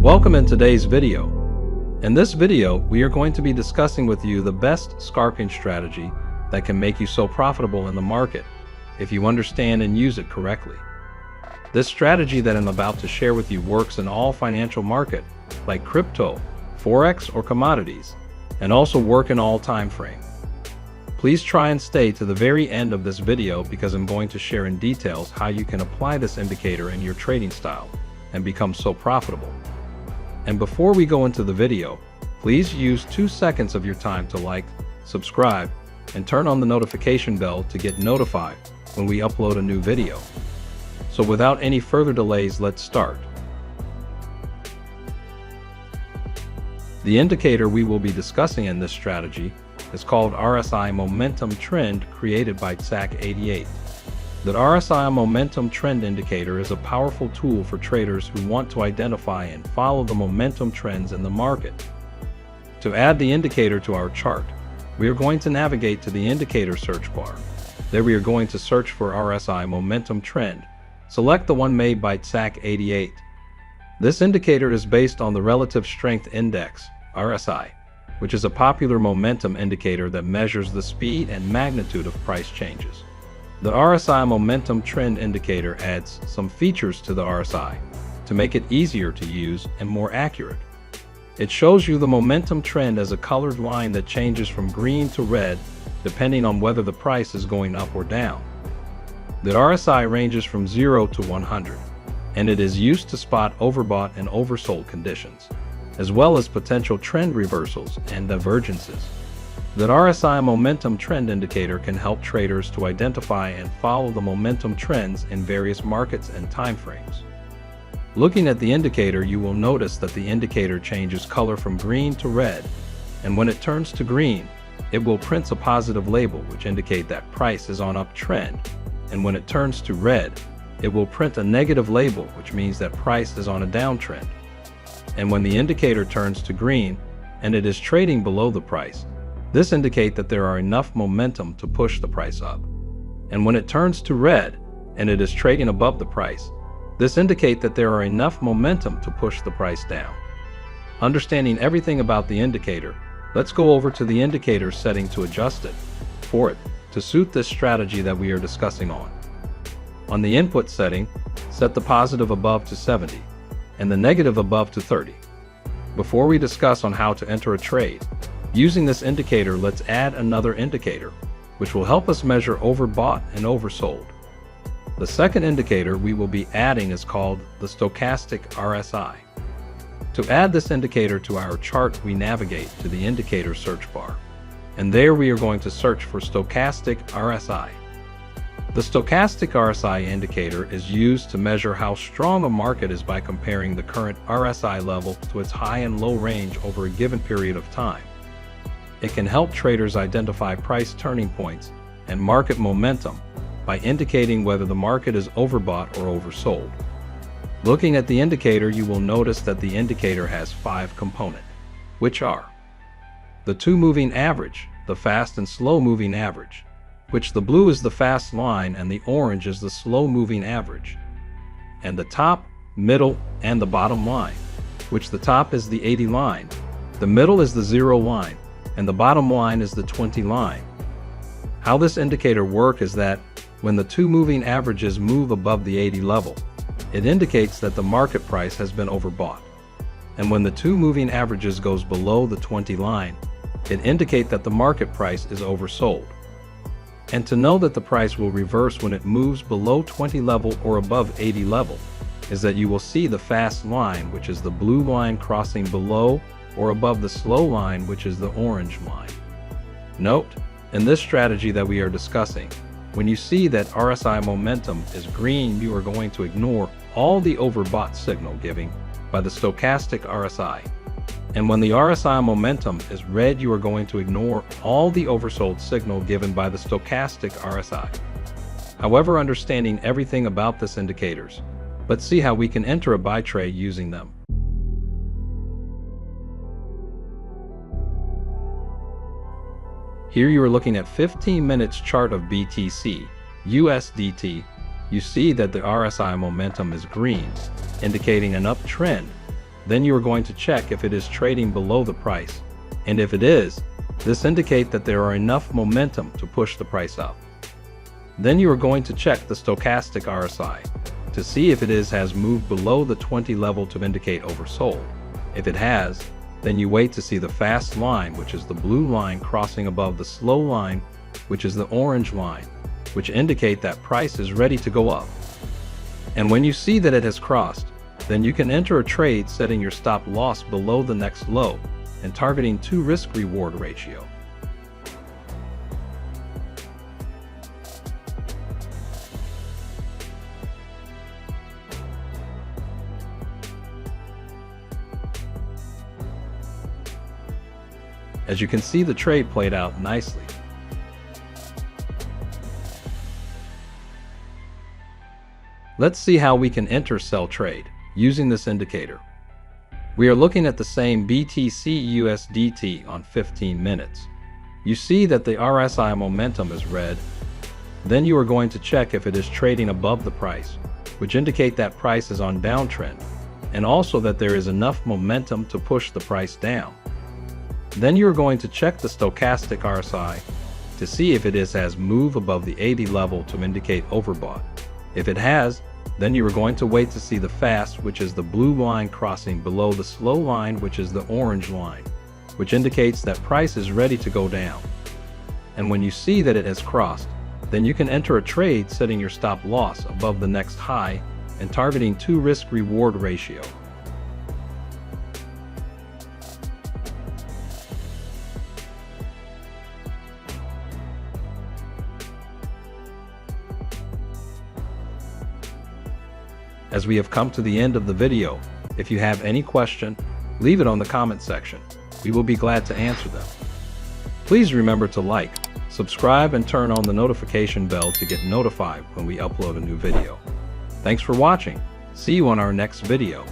Welcome in today's video. In this video, we are going to be discussing with you the best scalping strategy that can make you so profitable in the market if you understand and use it correctly. This strategy that I'm about to share with you works in all financial market like crypto, forex, or commodities, and also work in all time frame. Please try and stay to the very end of this video because I'm going to share in details how you can apply this indicator in your trading style and become so profitable. And before we go into the video, please use 2 seconds of your time to like, subscribe, and turn on the notification bell to get notified when we upload a new video. So without any further delays, let's start. The indicator we will be discussing in this strategy is called RSI Momentum Trend, created by STOCHAStic. The RSI Momentum Trend Indicator is a powerful tool for traders who want to identify and follow the momentum trends in the market. To add the indicator to our chart, we are going to navigate to the indicator search bar. There we are going to search for RSI Momentum Trend. Select the one made by STOCHAStic. This indicator is based on the Relative Strength Index, RSI, which is a popular momentum indicator that measures the speed and magnitude of price changes. The RSI Momentum Trend Indicator adds some features to the RSI to make it easier to use and more accurate. It shows you the momentum trend as a colored line that changes from green to red depending on whether the price is going up or down. The RSI ranges from 0 to 100, and it is used to spot overbought and oversold conditions, as well as potential trend reversals and divergences. The RSI Momentum Trend Indicator can help traders to identify and follow the momentum trends in various markets and timeframes. Looking at the indicator, you will notice that the indicator changes color from green to red, and when it turns to green, it will print a positive label which indicate that price is on uptrend, and when it turns to red, it will print a negative label which means that price is on a downtrend. And when the indicator turns to green and it is trading below the price, this indicates that there are enough momentum to push the price up. And when it turns to red and it is trading above the price, this indicates that there are enough momentum to push the price down. Understanding everything about the indicator, let's go over to the indicator setting to adjust it for it to suit this strategy that we are discussing on. On the input setting, set the positive above to 70 and the negative above to 30. Before we discuss on how to enter a trade, using this indicator, let's add another indicator, which will help us measure overbought and oversold. The second indicator we will be adding is called the Stochastic RSI. To add this indicator to our chart, we navigate to the indicator search bar, and there we are going to search for Stochastic RSI. The Stochastic RSI indicator is used to measure how strong a market is by comparing the current RSI level to its high and low range over a given period of time. It can help traders identify price turning points and market momentum by indicating whether the market is overbought or oversold. Looking at the indicator, you will notice that the indicator has 5 components, which are the 2 moving average, the fast and slow moving average, which the blue is the fast line and the orange is the slow moving average, and the top, middle, and the bottom line, which the top is the 80 line, the middle is the 0 line, and the bottom line is the 20 line. How this indicator works is that when the 2 moving averages move above the 80 level, it indicates that the market price has been overbought. And when the 2 moving averages goes below the 20 line, it indicates that the market price is oversold. And to know that the price will reverse when it moves below 20 level or above 80 level is that you will see the fast line, which is the blue line, crossing below or above the slow line, which is the orange line. Note, in this strategy that we are discussing, when you see that RSI momentum is green, you are going to ignore all the overbought signal given by the Stochastic RSI. And when the RSI momentum is red, you are going to ignore all the oversold signal given by the Stochastic RSI. However, understanding everything about these indicators, let's see how we can enter a buy trade using them. Here you are looking at 15 minutes chart of BTC, USDT. You see that the RSI momentum is green, indicating an uptrend, Then you are going to check if it is trading below the price. And if it is, this indicates that there are enough momentum to push the price up. Then you are going to check the Stochastic RSI to see if it has moved below the 20 level to indicate oversold. If it has, then you wait to see the fast line, which is the blue line, crossing above the slow line, which is the orange line, which indicate that price is ready to go up. And when you see that it has crossed, then you can enter a trade setting your stop loss below the next low and targeting 2 risk-reward ratio. As you can see, the trade played out nicely. Let's see how we can enter sell trade using this indicator. We are looking at the same BTC USDT on 15 minutes. You see that the RSI momentum is red. Then you are going to check if it is trading above the price, which indicate that price is on downtrend, and also that there is enough momentum to push the price down. Then you are going to check the Stochastic RSI to see if it has moved above the 80 level to indicate overbought. If it has, then you are going to wait to see the fast, which is the blue line, crossing below the slow line, which is the orange line, which indicates that price is ready to go down. And when you see that it has crossed, then you can enter a trade setting your stop loss above the next high and targeting 2 risk-reward ratio. As we have come to the end of the video, if you have any question, leave it on the comment section. We will be glad to answer them. Please remember to like, subscribe, and turn on the notification bell to get notified when we upload a new video. Thanks for watching. See you on our next video.